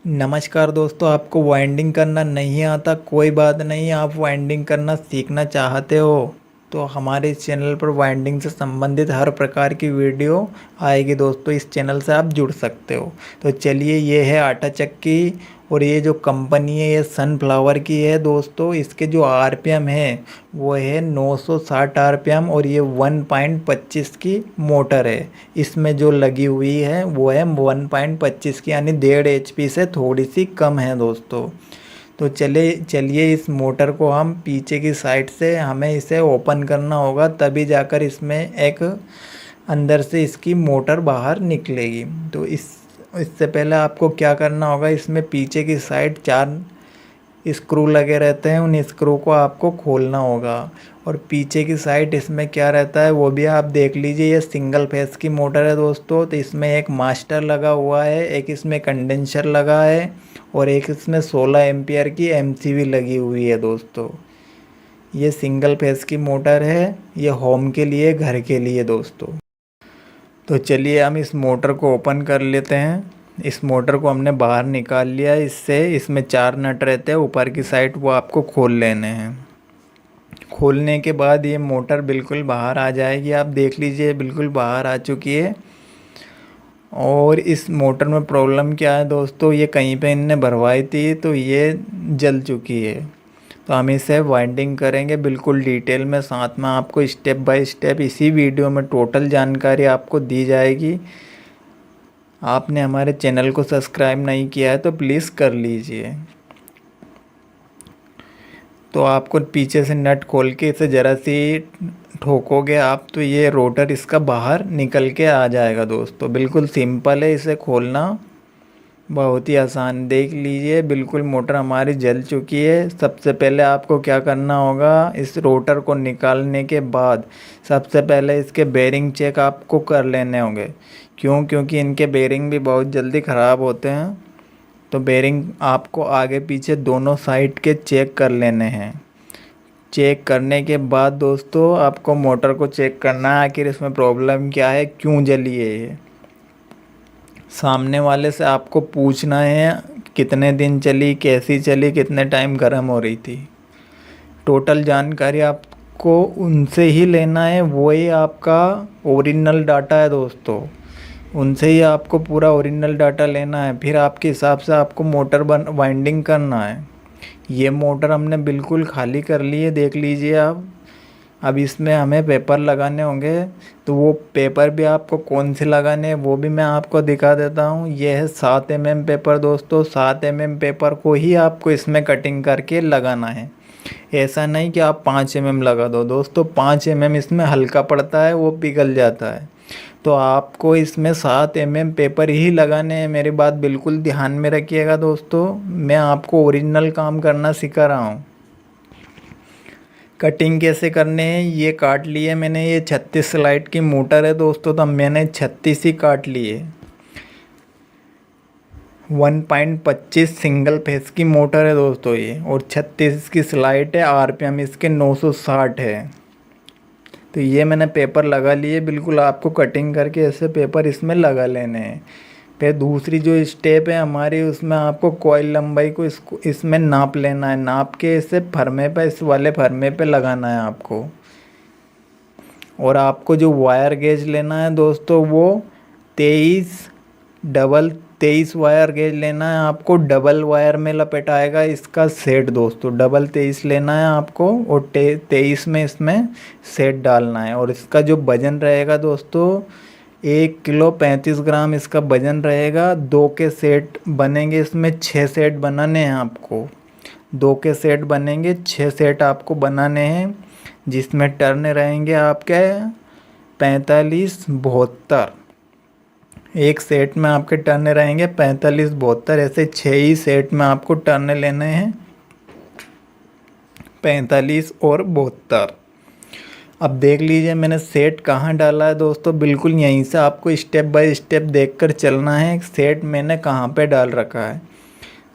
नमस्कार दोस्तों, आपको वाइंडिंग करना नहीं आता कोई बात नहीं। आप वाइंडिंग करना सीखना चाहते हो तो हमारे इस चैनल पर वाइंडिंग से संबंधित हर प्रकार की वीडियो आएगी दोस्तों। इस चैनल से आप जुड़ सकते हो। तो चलिए, ये है आटा चक्की और ये जो कंपनी है ये सनफ्लावर की है दोस्तों। इसके जो आरपीएम है वो है 960 आरपीएम और ये 1.25 की मोटर है। इसमें जो लगी हुई है वो है 1.25 की, यानी 1.5 एचपी से थोड़ी सी कम है दोस्तों। तो चलिए इस मोटर को हम पीछे की साइड से हमें इसे ओपन करना होगा, तभी जाकर इसमें एक अंदर से इसकी मोटर बाहर निकलेगी। तो इससे पहले आपको क्या करना होगा, इसमें पीछे की साइड 4 स्क्रू लगे रहते हैं, उन स्क्रू को आपको खोलना होगा। और पीछे की साइड इसमें क्या रहता है वो भी आप देख लीजिए। ये सिंगल फेस की मोटर है दोस्तों। तो इसमें एक मास्टर लगा हुआ है, एक इसमें कंडेंसर लगा है और एक इसमें 16 एम्पियर की एमसीवी लगी हुई है दोस्तों। ये सिंगल फेस की मोटर है, ये होम के लिए, घर के लिए दोस्तों। तो चलिए हम इस मोटर को ओपन कर लेते हैं। इस मोटर को हमने बाहर निकाल लिया। इसमें 4 नट रहते हैं ऊपर की साइड, वो आपको खोल लेने हैं। खोलने के बाद ये मोटर बिल्कुल बाहर आ जाएगी। आप देख लीजिए बिल्कुल बाहर आ चुकी है। और इस मोटर में प्रॉब्लम क्या है दोस्तों, ये कहीं पे इनने भरवाई थी तो ये जल चुकी है। तो हम इसे वाइंडिंग करेंगे बिल्कुल डिटेल में, साथ में आपको स्टेप बाय स्टेप इसी वीडियो में टोटल जानकारी आपको दी जाएगी। आपने हमारे चैनल को सब्सक्राइब नहीं किया है तो प्लीज़ कर लीजिए। तो आपको पीछे से नट खोल के इसे ज़रा सी ठोकोगे आप तो ये रोटर इसका बाहर निकल के आ जाएगा दोस्तों। बिल्कुल सिंपल है इसे खोलना, बहुत ही आसान। देख लीजिए बिल्कुल मोटर हमारी जल चुकी है। सबसे पहले आपको क्या करना होगा, इस रोटर को निकालने के बाद सबसे पहले इसके बेरिंग चेक आपको कर लेने होंगे। क्योंकि इनके बेरिंग भी बहुत जल्दी ख़राब होते हैं। तो बेरिंग आपको आगे पीछे दोनों साइड के चेक कर लेने हैं। चेक करने के बाद दोस्तों आपको मोटर को चेक करना है आखिर इसमें प्रॉब्लम क्या है, क्यों जली है ये। सामने वाले से आपको पूछना है कितने दिन चली, कैसी चली, कितने टाइम गर्म हो रही थी। टोटल जानकारी आपको उनसे ही लेना है, वही आपका ओरिजिनल डाटा है दोस्तों। उनसे ही आपको पूरा ओरिजिनल डाटा लेना है, फिर आपके हिसाब से आपको मोटर वाइंडिंग करना है। ये मोटर हमने बिल्कुल खाली कर ली है, देख लीजिए आप। अब इसमें हमें पेपर लगाने होंगे, तो वो पेपर भी आपको कौन से लगाने हैं वो भी मैं आपको दिखा देता हूँ। ये है 7 mm पेपर दोस्तों। 7 mm पेपर को ही आपको इसमें कटिंग करके लगाना है। ऐसा नहीं कि आप 5 mm लगा दो दोस्तों। 5 mm इसमें हल्का पड़ता है, वो पिघल जाता है। तो आपको इसमें 7 mm पेपर ही लगाने हैं। मेरी बात बिल्कुल ध्यान में रखिएगा दोस्तों, मैं आपको ओरिजिनल काम करना सिखा रहा हूँ। कटिंग कैसे करने हैं ये काट लिए मैंने। ये 36 स्लाइड की मोटर है दोस्तों, तो मैंने 36 ही काट लिए। 1.25 सिंगल फेस की मोटर है दोस्तों ये, और 36 की स्लाइड है। आरपीएम इसके 960 है। तो ये मैंने पेपर लगा लिए। बिल्कुल आपको कटिंग करके ऐसे पेपर इसमें लगा लेने हैं। फिर दूसरी जो स्टेप है हमारी, उसमें आपको कॉइल लंबाई को इसमें नाप लेना है। नाप के इसे फरमे पे, इस वाले फरमे पे लगाना है आपको। और आपको जो वायर गेज लेना है दोस्तों वो 23 वायर गेज लेना है आपको। डबल वायर में लपेटाएगा इसका सेट दोस्तों। डबल 23 लेना है आपको और 23 में इसमें सेट डालना है। और इसका जो वजन रहेगा दोस्तों 1 किलो 35 ग्राम इसका वजन रहेगा। 2 के सेट बनेंगे, इसमें 6 सेट बनाने हैं आपको। 2 के सेट बनेंगे, 6 सेट आपको बनाने हैं, जिसमें टर्न रहेंगे आपके 45 72। एक सेट में आपके टर्न रहेंगे 45 72। ऐसे 6 ही सेट में आपको टर्न लेने हैं, 45 और 72। अब देख लीजिए मैंने सेट कहाँ डाला है दोस्तों। बिल्कुल यहीं से आपको स्टेप बाय स्टेप देखकर चलना है, सेट मैंने कहाँ पे डाल रखा है।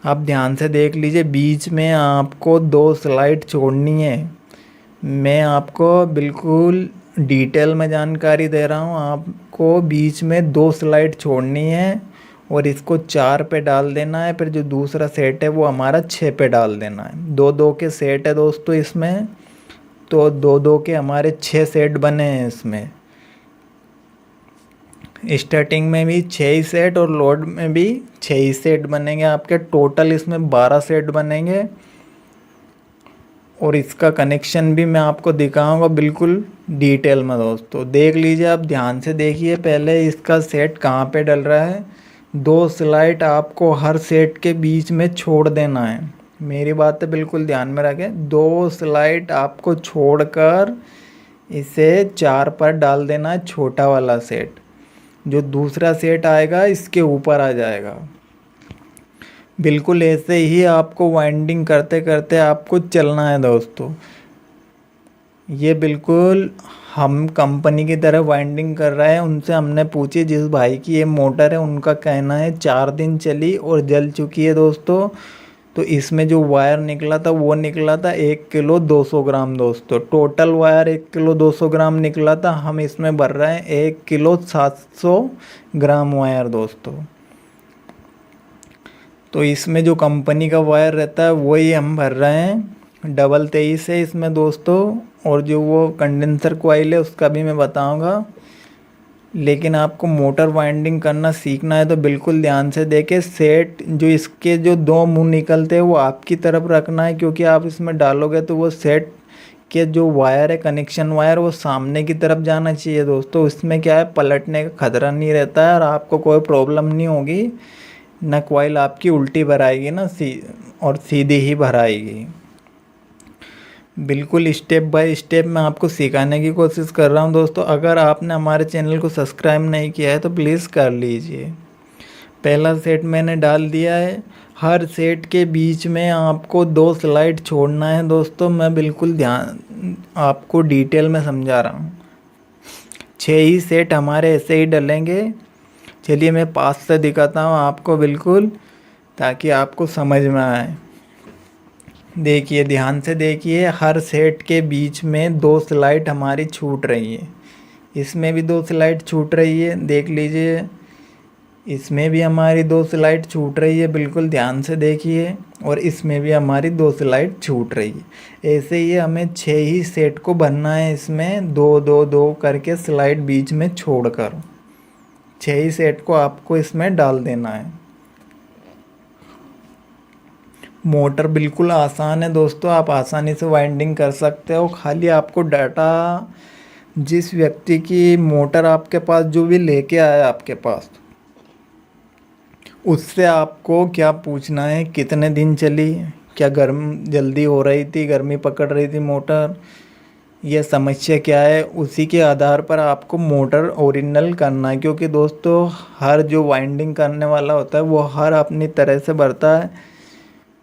आप ध्यान से देख लीजिए। बीच में आपको 2 स्लाइड छोड़नी है। मैं आपको बिल्कुल डिटेल में जानकारी दे रहा हूँ। आपको बीच में 2 स्लाइड छोड़नी है और इसको 4 पे डाल देना है। फिर जो दूसरा सेट है वो हमारा 6 पे डाल देना है। 2-2 के सेट है दोस्तों इसमें, तो 2-2 के हमारे 6 सेट बने हैं इसमें। स्टार्टिंग में भी 6 ही सेट और लोड में भी 6 ही सेट बनेंगे आपके। टोटल इसमें 12 सेट बनेंगे। और इसका कनेक्शन भी मैं आपको दिखाऊंगा बिल्कुल डिटेल में दोस्तों। देख लीजिए, आप ध्यान से देखिए पहले इसका सेट कहाँ पे डल रहा है। 2 स्लाइड आपको हर सेट के बीच में छोड़ देना है। मेरी बात तो बिल्कुल ध्यान में रखें। 2 स्लाइड आपको छोड़कर इसे 4 पर डाल देना है, छोटा वाला सेट। जो दूसरा सेट आएगा इसके ऊपर आ जाएगा। बिल्कुल ऐसे ही आपको वाइंडिंग करते करते आपको चलना है दोस्तों। ये बिल्कुल हम कंपनी की तरह वाइंडिंग कर रहे हैं। उनसे हमने पूछी, जिस भाई की ये मोटर है उनका कहना है 4 दिन चली और जल चुकी है दोस्तों। तो इसमें जो वायर निकला था वो निकला था 1 किलो 200 ग्राम दोस्तों। टोटल वायर 1 किलो 200 ग्राम निकला था। हम इसमें भर रहे हैं 1 किलो 700 ग्राम वायर दोस्तों। तो इसमें जो कंपनी का वायर रहता है वही हम भर रहे हैं। डबल 23 है इसमें दोस्तों। और जो वो कंडेंसर कॉइल है उसका भी मैं बताऊंगा। लेकिन आपको मोटर वाइंडिंग करना सीखना है तो बिल्कुल ध्यान से देखें। सेट जो इसके जो 2 मुंह निकलते हैं वो आपकी तरफ रखना है, क्योंकि आप इसमें डालोगे तो वो सेट के जो वायर है, कनेक्शन वायर, वो सामने की तरफ जाना चाहिए दोस्तों। इसमें क्या है, पलटने का खतरा नहीं रहता है और आपको कोई प्रॉब्लम नहीं होगी। ना कॉइल आपकी उल्टी भराएगी ना और सीधी ही भराएगी। बिल्कुल स्टेप बाय स्टेप मैं आपको सिखाने की कोशिश कर रहा हूं दोस्तों। अगर आपने हमारे चैनल को सब्सक्राइब नहीं किया है तो प्लीज़ कर लीजिए। पहला सेट मैंने डाल दिया है। हर सेट के बीच में आपको 2 स्लाइड छोड़ना है दोस्तों। मैं बिल्कुल ध्यान आपको डिटेल में समझा रहा हूँ। 6 ही सेट हमारे ऐसे ही डलेंगे। चलिए मैं पास से दिखाता हूँ आपको बिल्कुल, ताकि आपको समझ में आए। देखिए, ध्यान से देखिए, हर सेट के बीच में 2 स्लाइड हमारी छूट रही है। इसमें भी 2 स्लाइड छूट रही है, देख लीजिए। इसमें भी हमारी 2 स्लाइड छूट रही है, बिल्कुल ध्यान से देखिए। और इसमें भी हमारी 2 स्लाइड छूट रही है। ऐसे ही हमें 6 ही सेट को भरना है। इसमें 2-2-2 करके स्लाइड बीच में छोड़कर 6 ही सेट को आपको इसमें डाल देना है। मोटर बिल्कुल आसान है दोस्तों, आप आसानी से वाइंडिंग कर सकते हो। खाली आपको डाटा, जिस व्यक्ति की मोटर आपके पास जो भी लेके आया आपके पास, उससे आपको क्या पूछना है, कितने दिन चली, क्या गर्म जल्दी हो रही थी, गर्मी पकड़ रही थी मोटर, यह समस्या क्या है, उसी के आधार पर आपको मोटर ओरिजिनल करना है। क्योंकि दोस्तों हर जो वाइंडिंग करने वाला होता है वो हर अपनी तरह से भरता है।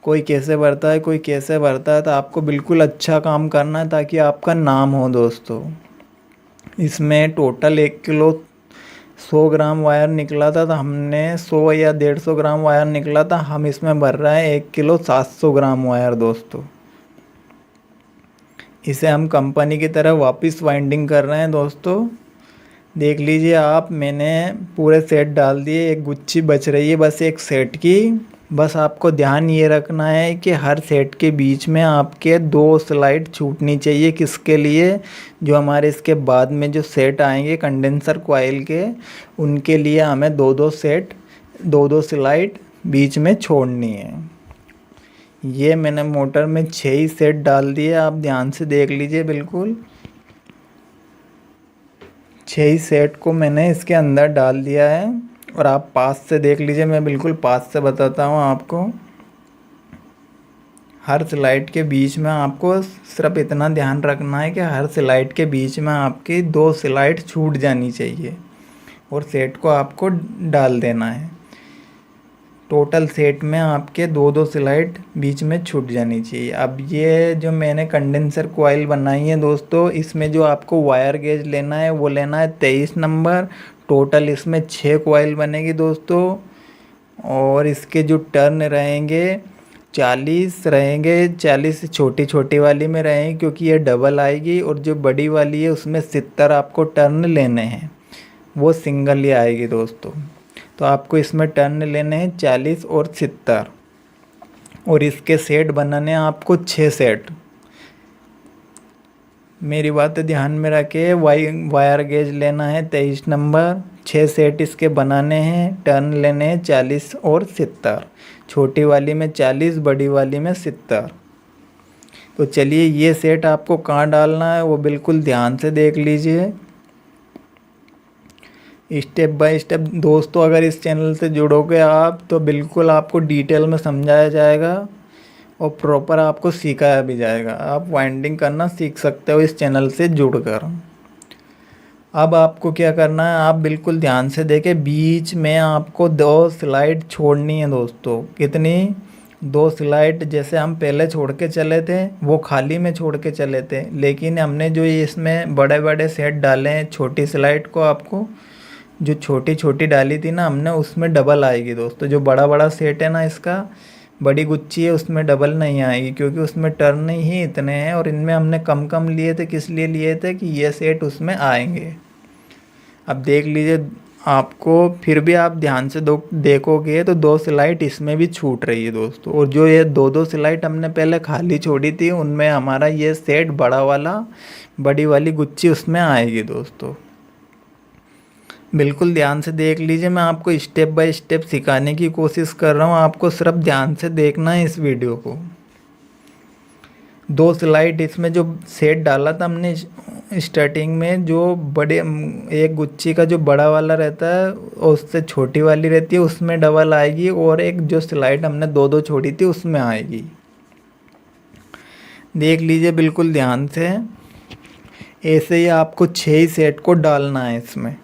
कोई कैसे भरता है, कोई कैसे भरता है। तो आपको बिल्कुल अच्छा काम करना है ताकि आपका नाम हो दोस्तों। इसमें टोटल 1 किलो 100 ग्राम वायर निकला था, तो हमने 100 या 150 ग्राम वायर निकला था। हम इसमें भर रहे हैं 1 किलो 700 ग्राम वायर दोस्तों। इसे हम कंपनी की तरह वापस वाइंडिंग कर रहे हैं दोस्तों। देख लीजिए आप, मैंने पूरे सेट डाल दिए। एक गुच्छी बच रही है बस एक सेट की। बस आपको ध्यान ये रखना है कि हर सेट के बीच में आपके 2 स्लाइड छूटनी चाहिए। किसके लिए, जो हमारे इसके बाद में जो सेट आएंगे कंडेंसर कॉइल के, उनके लिए हमें 2-2 सेट 2-2 स्लाइड बीच में छोड़नी है। ये मैंने मोटर में 6 ही सेट डाल दिए, आप ध्यान से देख लीजिए। बिल्कुल 6 ही सेट को मैंने इसके अंदर डाल दिया है। और आप पास से देख लीजिए, मैं बिल्कुल पास से बताता हूँ आपको। हर स्लाइड के बीच में आपको सिर्फ इतना ध्यान रखना है कि हर स्लाइड के बीच में आपकी 2 स्लाइड छूट जानी चाहिए और सेट को आपको डाल देना है। टोटल सेट में आपके 2-2 स्लाइड बीच में छूट जानी चाहिए। अब ये जो मैंने कंडेंसर कॉइल बनाई है दोस्तों, इसमें जो आपको वायर गेज लेना है वो लेना है 23 नंबर। टोटल इसमें 6 कॉइल बनेगी दोस्तों। और इसके जो टर्न रहेंगे 40 रहेंगे। 40 छोटी छोटी वाली में रहेंगे क्योंकि ये डबल आएगी। और जो बड़ी वाली है उसमें 70 आपको टर्न लेने हैं, वो सिंगल ही आएगी दोस्तों। तो आपको इसमें टर्न लेने हैं 40 और 70 और इसके सेट बनाने हैं आपको 6 सेट। मेरी बातें ध्यान में रखे, वायर गेज लेना है 23 नंबर, 6 सेट इसके बनाने हैं, टर्न लेने हैं 40 और 70, छोटी वाली में 40, बड़ी वाली में 70। तो चलिए ये सेट आपको कहाँ डालना है वो बिल्कुल ध्यान से देख लीजिए, स्टेप बाय स्टेप। दोस्तों अगर इस चैनल से जुड़ोगे आप तो बिल्कुल आपको डिटेल में समझाया जाएगा और प्रॉपर आपको सिखाया भी जाएगा। आप वाइंडिंग करना सीख सकते हो इस चैनल से जुड़कर। अब आपको क्या करना है, आप बिल्कुल ध्यान से देखें, बीच में आपको 2 स्लाइड छोड़नी है दोस्तों। कितनी? 2 स्लाइड। जैसे हम पहले छोड़ के चले थे वो खाली में छोड़ के चले थे, लेकिन हमने जो ये इसमें बड़े बड़े सेट डाले हैं, छोटी स्लाइड को आपको जो छोटी छोटी डाली थी ना हमने, उसमें डबल आएगी दोस्तों। जो बड़ा बड़ा सेट है ना इसका, बड़ी गुच्छी है, उसमें डबल नहीं आएगी क्योंकि उसमें टर्न ही इतने हैं और इनमें हमने कम कम लिए थे। किस लिए लिए थे कि ये सेट उसमें आएंगे। अब देख लीजिए, आपको फिर भी आप ध्यान से देखोगे तो 2 स्लाइड इसमें भी छूट रही है दोस्तों। और जो ये 2 स्लाइड हमने पहले खाली छोड़ी थी उनमें हमारा ये सेट बड़ा वाला, बड़ी वाली गुच्छी उसमें आएगी दोस्तों। बिल्कुल ध्यान से देख लीजिए, मैं आपको स्टेप बाय स्टेप सिखाने की कोशिश कर रहा हूँ, आपको सिर्फ ध्यान से देखना है इस वीडियो को। 2 स्लाइड इसमें जो सेट डाला था हमने स्टार्टिंग में, जो बड़े एक गुच्छी का जो बड़ा वाला रहता है और उससे छोटी वाली रहती है उसमें डबल आएगी, और एक जो स्लाइड हमने 2 छोड़ी थी उसमें आएगी। देख लीजिए बिल्कुल ध्यान से, ऐसे ही आपको 6 ही सेट को डालना है इसमें,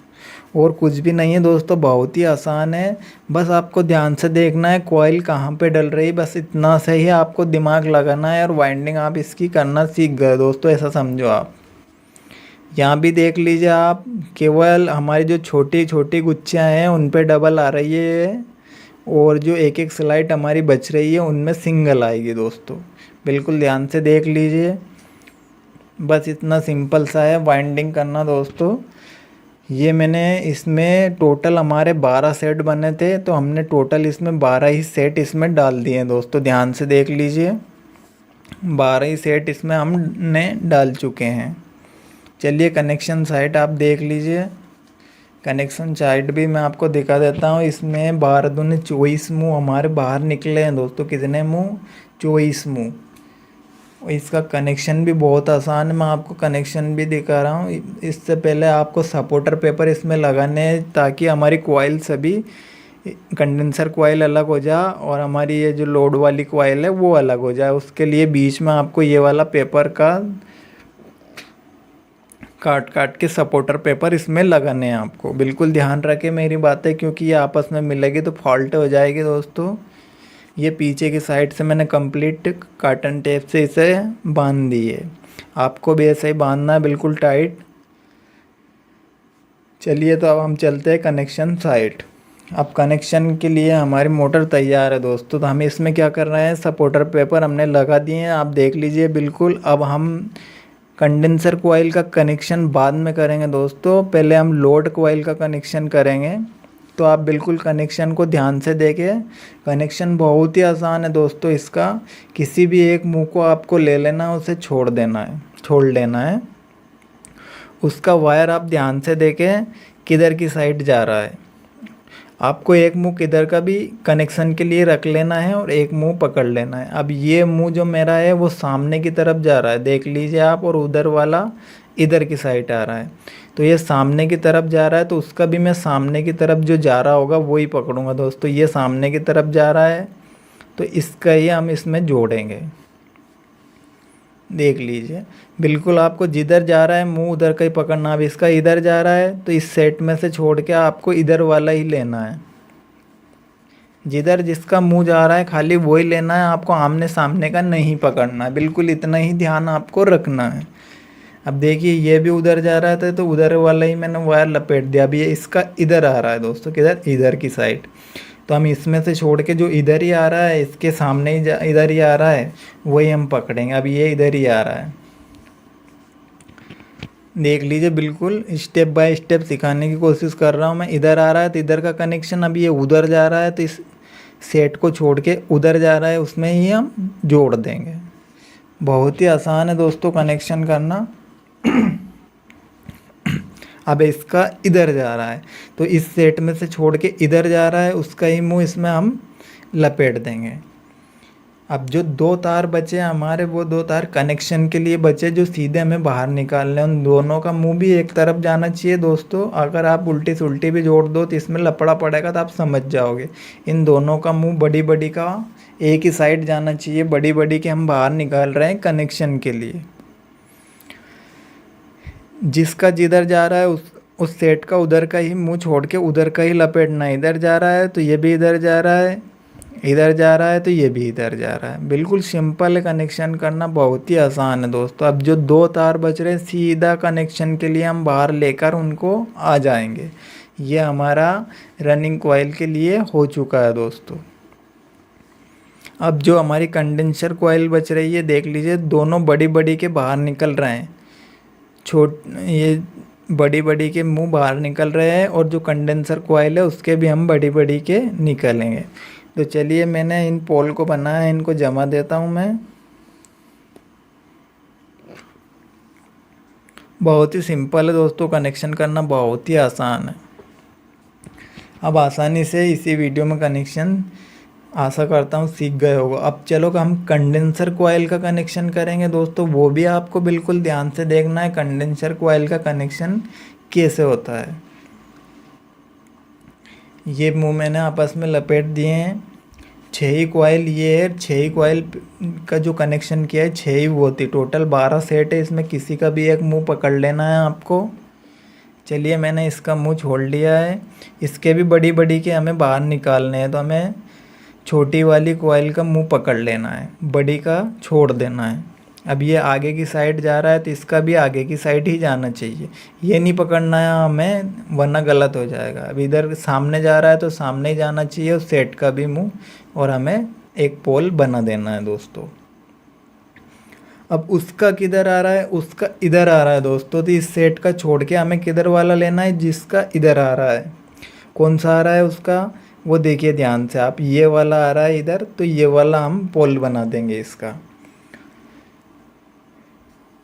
और कुछ भी नहीं है दोस्तों, बहुत ही आसान है। बस आपको ध्यान से देखना है कॉइल कहाँ पे डल रही, बस इतना से ही आपको दिमाग लगाना है और वाइंडिंग आप इसकी करना सीख गए दोस्तों, ऐसा समझो आप। यहाँ भी देख लीजिए आप, केवल हमारी जो छोटी छोटी गुच्छियाँ हैं उन पे डबल आ रही है, और जो एक एक स्लाइड हमारी बच रही है उनमें सिंगल आएगी दोस्तों। बिल्कुल ध्यान से देख लीजिए, बस इतना सिंपल सा है वाइंडिंग करना दोस्तों। ये मैंने इसमें टोटल हमारे 12 सेट बने थे, तो हमने टोटल इसमें 12 ही सेट इसमें डाल दिए हैं दोस्तों। ध्यान से देख लीजिए, 12 ही सेट इसमें हमने डाल चुके हैं। चलिए कनेक्शन साइड आप देख लीजिए, कनेक्शन साइड भी मैं आपको दिखा देता हूँ। इसमें 12 दूनी 24 मुँह हमारे बाहर निकले हैं दोस्तों। कितने मुँह? 24 मुँह। इसका कनेक्शन भी बहुत आसान है, मैं आपको कनेक्शन भी दिखा रहा हूँ। इससे पहले आपको सपोर्टर पेपर इसमें लगाने हैं ताकि हमारी कॉइल सभी, कंडेंसर कॉइल अलग हो जाए और हमारी ये जो लोड वाली कॉइल है वो अलग हो जाए। उसके लिए बीच में आपको ये वाला पेपर का काट काट के सपोर्टर पेपर इसमें लगाने हैं आपको। बिल्कुल ध्यान रखें मेरी बातें, क्योंकि ये आपस में मिलेगी तो फॉल्ट हो जाएगी दोस्तों। ये पीछे की साइड से मैंने कंप्लीट कॉटन टेप से इसे बांध दी है, आपको भी ऐसे ही बांधना है बिल्कुल टाइट। चलिए तो अब हम चलते हैं कनेक्शन साइड। अब कनेक्शन के लिए हमारी मोटर तैयार है दोस्तों, तो हमें इसमें क्या कर रहे हैं, सपोर्टर पेपर हमने लगा दिए हैं, आप देख लीजिए बिल्कुल। अब हम कंडेंसर कॉइल का कनेक्शन बाद में करेंगे दोस्तों, पहले हम लोड कॉइल का कनेक्शन करेंगे। तो आप बिल्कुल कनेक्शन को ध्यान से देखें, कनेक्शन बहुत ही आसान है दोस्तों इसका। किसी भी एक मुंह को आपको ले लेना है, उसे छोड़ देना है। उसका वायर आप ध्यान से देखें किधर की साइड जा रहा है। आपको एक मुंह किधर का भी कनेक्शन के लिए रख लेना है और एक मुंह पकड़ लेना है। अब ये मुंह जो मेरा है वो सामने की तरफ जा रहा है, देख लीजिए आप, और उधर वाला इधर की साइड आ रहा है। तो ये सामने की तरफ जा रहा है, तो उसका भी मैं सामने की तरफ जो जा रहा होगा वही पकड़ूंगा दोस्तों। ये सामने की तरफ जा रहा है तो इसका ही हम इसमें जोड़ेंगे। देख लीजिए बिल्कुल, आपको जिधर जा रहा है मुंह उधर का ही पकड़ना। अब इसका इधर जा रहा है तो इस सेट में से छोड़ के आपको इधर वाला ही लेना है। जिधर जिसका मुंह जा रहा है खाली वही लेना है, आपको आमने सामने का नहीं पकड़ना है। बिल्कुल इतना ही ध्यान आपको रखना है। अब देखिए ये भी उधर जा रहा था तो उधर वाला ही मैंने वायर लपेट दिया। अभी ये इसका इधर आ रहा है दोस्तों, किधर? इधर की साइड। तो हम इसमें से छोड़ के जो इधर ही आ रहा है, इसके सामने ही इधर ही आ रहा है, वही हम पकड़ेंगे। अब ये इधर ही आ रहा है, देख लीजिए, बिल्कुल स्टेप बाय स्टेप सिखाने की कोशिश कर रहा हूँ मैं। इधर आ रहा है तो इधर का कनेक्शन, अब ये उधर जा रहा है तो इस सेट को छोड़ के उधर जा रहा है, उसमें ही हम जोड़ देंगे। बहुत ही आसान है दोस्तों कनेक्शन करना। अब इसका इधर जा रहा है तो इस सेट में से छोड़ के इधर जा रहा है, उसका ही मुंह इसमें हम लपेट देंगे। अब जो दो तार बचे हमारे, वो दो तार कनेक्शन के लिए बचे जो सीधे हमें बाहर निकालने, उन दोनों का मुंह भी एक तरफ जाना चाहिए दोस्तों। अगर आप उल्टी सुल्टी भी जोड़ दो तो इसमें लपड़ा पड़ेगा, तो आप समझ जाओगे। इन दोनों का मुंह बड़ी बड़ी का एक ही साइड जाना चाहिए, बड़ी बड़ी के हम बाहर निकाल रहे हैं कनेक्शन के लिए। जिसका जिधर जा रहा है उस सेट का उधर का ही मुंह छोड़ के उधर का ही लपेटना। इधर जा रहा है तो ये भी इधर जा रहा है, इधर जा रहा है तो ये भी इधर जा रहा है। बिल्कुल सिंपल है कनेक्शन करना, बहुत ही आसान है दोस्तों। अब जो दो तार बच रहे हैं सीधा कनेक्शन के लिए हम बाहर लेकर उनको आ जाएंगे। ये हमारा रनिंग कॉइल के लिए हो चुका है दोस्तों। अब जो हमारी कंडेंसर कॉइल बच रही है, देख लीजिए दोनों बड़ी बड़ी के बाहर निकल रहे हैं। ये बड़ी बड़ी के मुंह बाहर निकल रहे हैं और जो कंडेंसर कॉइल है उसके भी हम बड़ी बड़ी के निकलेंगे। तो चलिए, मैंने इन पोल को बनाया है, इनको जमा देता हूँ मैं। बहुत ही सिंपल है दोस्तों, कनेक्शन करना बहुत ही आसान है। अब आसानी से इसी वीडियो में कनेक्शन आशा करता हूँ सीख गए होगा। अब चलो हम कंडेंसर कॉइल का कनेक्शन करेंगे दोस्तों, वो भी आपको बिल्कुल ध्यान से देखना है कंडेंसर कॉइल का कनेक्शन कैसे होता है। ये मुंह मैंने आपस में लपेट दिए हैं। 6 ही कॉइल ये है, 6 ही कॉइल का जो कनेक्शन किया है 6 ही वो थी। टोटल 12 सेट है, इसमें किसी का भी एक मुंह पकड़ लेना है आपको। चलिए, मैंने इसका मुंह छोड़ लिया है। इसके भी बड़ी बड़ी के हमें बाहर निकालने हैं, तो हमें छोटी वाली कॉइल का मुंह पकड़ लेना है, बड़ी का छोड़ देना है। अब ये आगे की साइड जा रहा है तो इसका भी आगे की साइड ही जाना चाहिए, ये नहीं पकड़ना है हमें, वरना गलत हो जाएगा। अब इधर सामने जा रहा है तो सामने ही जाना चाहिए उस सेट का भी मुंह, और हमें एक पोल बना देना है दोस्तों। अब उसका किधर आ रहा है, उसका इधर आ रहा है दोस्तों। तो इस सेट का छोड़ के हमें किधर वाला लेना है, जिसका इधर आ रहा है। कौन सा आ रहा है उसका, वो देखिए ध्यान से आप। ये वाला आ रहा है इधर, तो ये वाला हम पोल बना देंगे इसका।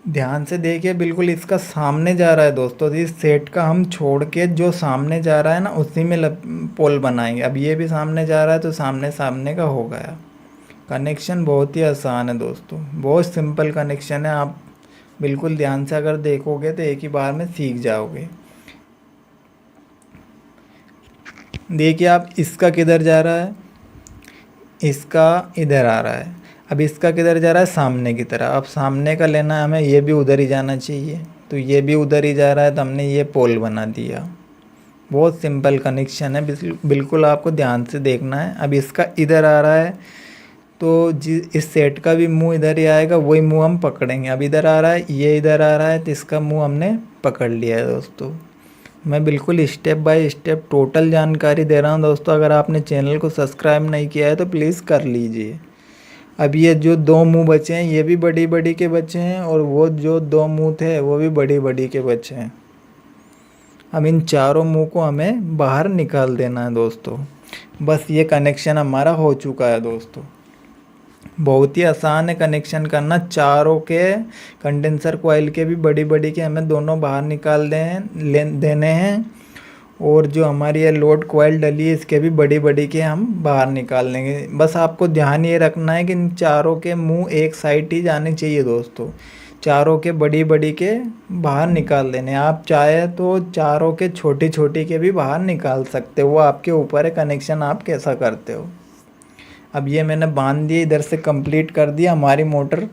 ध्यान से देखिए, बिल्कुल इसका सामने जा रहा है दोस्तों। तो इस सेट का हम छोड़ के जो सामने जा रहा है ना, उसी में पोल बनाएंगे। अब ये भी सामने जा रहा है तो सामने सामने का हो गया। कनेक्शन बहुत ही आसान है दोस्तों, बहुत सिंपल कनेक्शन है। आप बिल्कुल ध्यान से अगर देखोगे तो एक ही बार में सीख जाओगे। देखिए आप, इसका किधर जा रहा है, इसका इधर आ रहा है। अब इसका किधर जा रहा है, सामने की तरफ। अब सामने का लेना है हमें, ये भी उधर ही जाना चाहिए, तो ये भी उधर ही जा रहा है, तो हमने ये पोल बना दिया। बहुत सिंपल कनेक्शन है, बिल्कुल आपको ध्यान से देखना है। अब इसका इधर आ रहा है तो इस सेट का भी मुंह इधर ही आएगा, वही मुंह हम पकड़ेंगे। अब इधर आ रहा है, ये इधर आ रहा है, तो इसका मुंह हमने पकड़ लिया है दोस्तों। मैं बिल्कुल स्टेप बाय स्टेप टोटल जानकारी दे रहा हूँ दोस्तों। अगर आपने चैनल को सब्सक्राइब नहीं किया है तो प्लीज़ कर लीजिए। अब ये जो 2 मुंह बचे हैं ये भी बड़ी बड़ी के बचे हैं, और वो जो 2 मुंह थे वो भी बड़ी बड़ी के बचे हैं। अब इन चारों मुंह को हमें बाहर निकाल देना है दोस्तों। बस ये कनेक्शन हमारा हो चुका है दोस्तों। बहुत ही आसान है कनेक्शन करना। चारों के कंडेंसर कॉइल के भी बड़ी बड़ी के हमें दोनों बाहर निकाल देने हैं, और जो हमारी ये लोड कॉइल डली है इसके भी बड़ी बड़ी के हम बाहर निकाल लेंगे। बस आपको ध्यान ये रखना है कि इन चारों के मुंह एक साइड ही जाने चाहिए दोस्तों। चारों के बड़ी बड़ी के बाहर निकाल देने। आप चाहे तो चारों के छोटी छोटी के भी बाहर निकाल सकते हो, वो आपके ऊपर है कनेक्शन आप कैसा करते हो। अब ये मैंने बांध दिए, इधर से कंप्लीट कर दिया। हमारी मोटर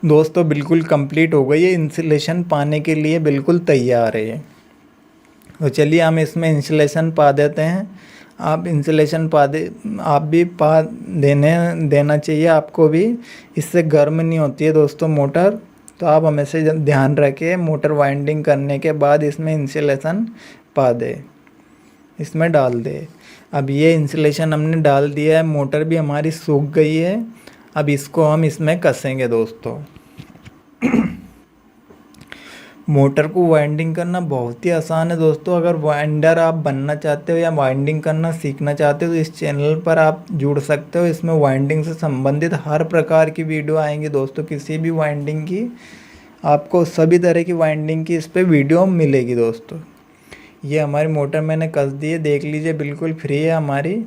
दोस्तों बिल्कुल कंप्लीट हो गई है, इंसुलेशन पाने के लिए बिल्कुल तैयार है। तो चलिए हम इसमें इंसुलेशन पा देते हैं। आप इंसुलेशन आप भी देना चाहिए आपको भी, इससे गर्म नहीं होती है दोस्तों मोटर। तो आप हमेशा ध्यान रखें, मोटर वाइंडिंग करने के बाद इसमें इंसुलेशन पा दे, इसमें डाल दे। अब ये इंसुलेशन हमने डाल दिया है, मोटर भी हमारी सूख गई है। अब इसको हम इसमें कसेंगे दोस्तों। मोटर को वाइंडिंग करना बहुत ही आसान है दोस्तों। अगर वाइंडर आप बनना चाहते हो या वाइंडिंग करना सीखना चाहते हो तो इस चैनल पर आप जुड़ सकते हो। इसमें वाइंडिंग से संबंधित हर प्रकार की वीडियो आएंगी दोस्तों। किसी भी वाइंडिंग की आपको सभी तरह की वाइंडिंग की इस पर वीडियो मिलेगी दोस्तों। ये हमारी मोटर मैंने कस दी है, देख लीजिए बिल्कुल फ्री है हमारी।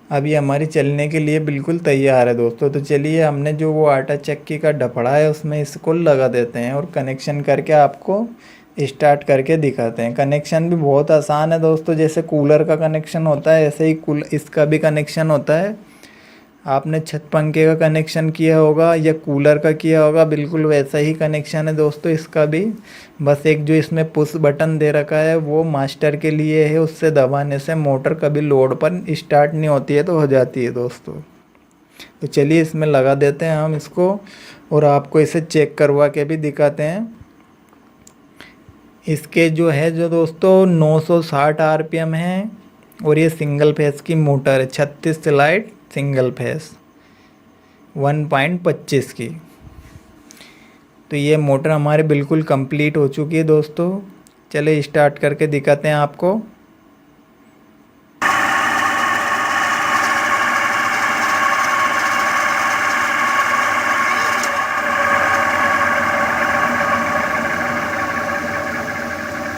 अभी हमारी चलने के लिए बिल्कुल तैयार है दोस्तों। तो चलिए हमने जो वो आटा चक्की का ढपड़ा है उसमें इसको लगा देते हैं और कनेक्शन करके आपको स्टार्ट करके दिखाते हैं। कनेक्शन भी बहुत आसान है दोस्तों। जैसे कूलर का कनेक्शन होता है ऐसे ही इसका भी कनेक्शन होता है। आपने छत पंखे का कनेक्शन किया होगा या कूलर का किया होगा, बिल्कुल वैसा ही कनेक्शन है दोस्तों इसका भी। बस एक जो इसमें पुश बटन दे रखा है वो मास्टर के लिए है, उससे दबाने से मोटर कभी लोड पर स्टार्ट नहीं होती है तो हो जाती है दोस्तों। तो चलिए इसमें लगा देते हैं हम इसको और आपको इसे चेक करवा के भी दिखाते हैं। इसके जो है जो दोस्तों 960 आरपीएम है और ये सिंगल फेस की मोटर है, 36 स्लाइड सिंगल फेस 1.25 की। तो ये मोटर हमारी बिल्कुल कंप्लीट हो चुकी है दोस्तों। चलिए स्टार्ट करके दिखाते हैं आपको।